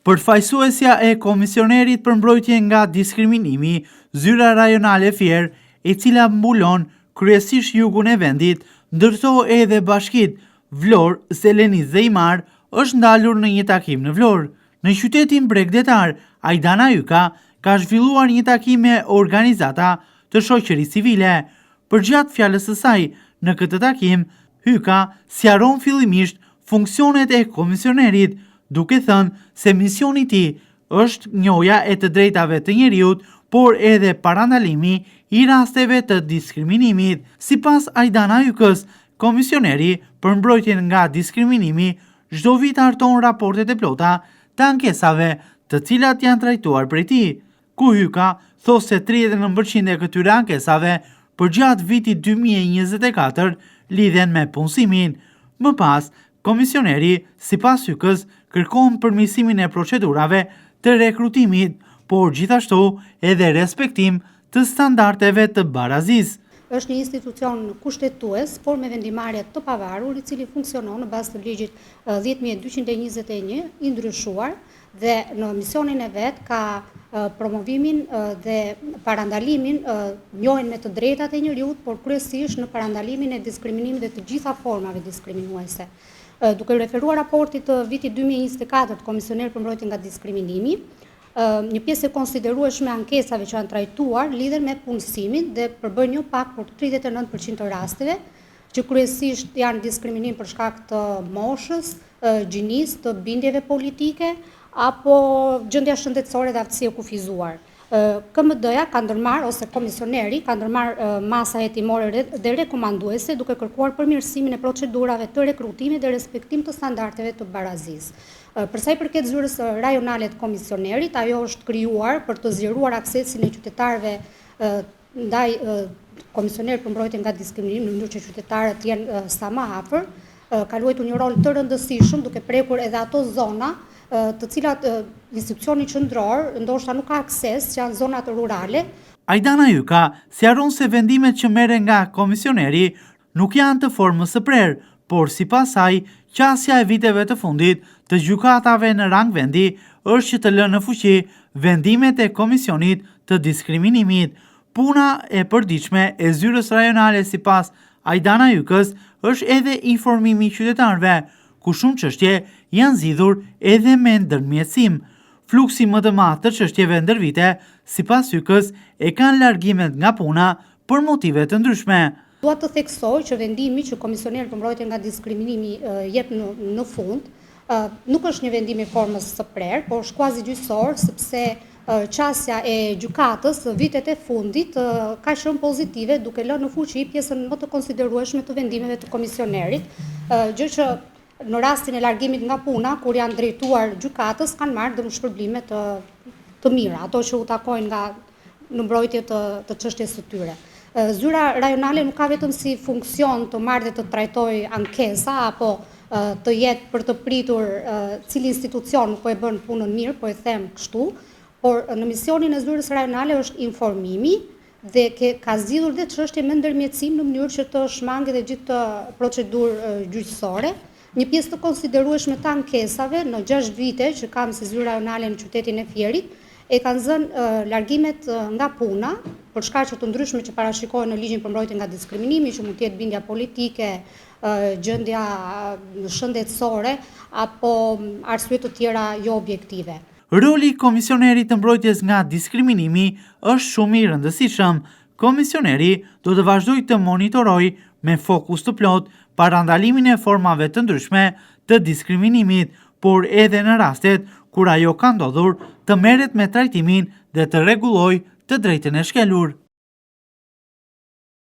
Përfaqësuesja e komisionerit për mbrojtje nga diskriminimi, Zyra Rajonale Fier, e cila mbulon kryesisht jugun e vendit, ndërtohej edhe bashkitë Vlorë, Selenis dhe Imar, është ndalur në një takim në Vlorë. Në qytetin bregdetar, Ajdana Yka ka zhvilluar një takim me organizata të shoqërisë civile. Përgjatë fjalës së saj në këtë takim, Yka sqaron fillimisht funksionet e komisionerit, duke thënë se misioni i tij është njohja e të drejtave të njerëzit, por edhe parandalimi i rasteve të diskriminimit. Sipas Ajdana Ykës, komisioneri për mbrojtjen nga diskriminimi çdo vit harton raportet e plota të ankesave të cilat janë trajtuar prej tij, ku Yka thosë se 39% e këtyre ankesave përgjatë vitit 2024 lidhen me punësimin. Më pas, komisioneri, sipas Ykës, kërkon përmirësimin e procedurave të rekrutimit, por gjithashtu edhe respektim të standardeve të barazisë. Është një institucion kushtetues, por me vendimarrje të pavarur, i cili funksionon në bazë të ligjit 10.221 i ndryshuar dhe në misionin e vet ka promovimin dhe parandalimin, njohjen me të drejtat e njerëzit, por kryesisht në parandalimin e diskriminimit dhe të gjitha formave diskriminuese. Duke referuar raportit të vitit 2024 të Komisionerit për mbrojtje nga diskriminimi, një pjesë e konsiderueshme ankesave që janë trajtuar lidhen me punësimin dhe përbën jo pak për 39% të rasteve, që kryesisht janë diskriminim për shkak të moshës, gjinisë, të bindjeve politike apo gjendja shëndetësore dhe aftësi e kufizuar. KMD-ja ka ndërmarrë, ose komisioneri ka ndërmarrë masa hetimore dhe rekomanduese duke kërkuar përmirësimin e procedurave të rekrutimit dhe respektim të standardeve të barazisë. Për sa i përket Zyrës Rajonale të Komisionerit, ajo është krijuar për të zgjeruar aksesin e qytetarëve ndaj Komisionerit për mbrojtje nga diskriminimi në mënyrë që qytetarët të jenë sa më afër, ka luajtur një rol të rëndësishëm duke prekur edhe ato zona të cilat institucioni qendror ndoshta nuk ka akses, që janë zonat rurale. Ajdana Yka sqaron se vendimet që merren nga komisioneri nuk janë të formës së prerë, por sipas saj, qasja e viteve të fundit të gjykatave në rang vendi është që të lënë në fuqi vendimet e komisionit të diskriminimit. Puna e përditshme e Zyrës Rajonale sipas Ajdana Ykës është edhe informimi i qytetarëve, ku shumë çështje janë zgjidhur edhe me ndërmjetësim. Fluksi më të madh të çështjeve ndër vite, sipas Ykës, e kanë largimet nga puna për motive të ndryshme. Dua të theksoj që vendimi që Komisioneri për mbrojtje nga diskriminimi jep në fund nuk është një vendim i formës së prerë, por është kuazi gjyqësor, sepse qasja e gjykatës vitet e fundit ka qenë pozitive, duke lënë në fuqi pjesën më të konsiderueshme të vendimeve të komisionerit, gjë që në rastin e largimit nga puna, kur janë drejtuar gjykatës, kanë marrë dëmshpërblime të mira, ato që u takojnë në mbrojtje të çështjes së tyre. Zyra Rajonale nuk ka vetëm si funksion të marrë dhe të trajtoj ankesa, apo të jetë për të pritur cili institucion po e bën punën mirë, po e them kështu, por në misionin e Zyrës Rajonale është informimi dhe ka zgjidhur dhe çështje me ndërmjetësim në mënyrë që të shmangë dhe gjithë të procedurë gjyqësore. Një pjesë të konsiderueshme të ankesave në 6 vite që kam si Zyrë Rajonale në qytetin e Fierit e kanë zënë largimet nga puna për shkaqe të ndryshme që parashikohen në ligjin për mbrojtje nga diskriminimi, që mund të jetë bindja politike, gjendja shëndetësore apo arsye të tjera jo objektive. Roli i komisionerit të mbrojtjes nga diskriminimi është shumë i rëndësishëm. Komisioneri do të vazhdojë të monitorojë me fokus të plot parandalimin e formave të ndryshme të diskriminimit, por edhe në rastet kur ajo ka ndodhur të merret me trajtimin dhe të rregullojë të drejtën e shkelur.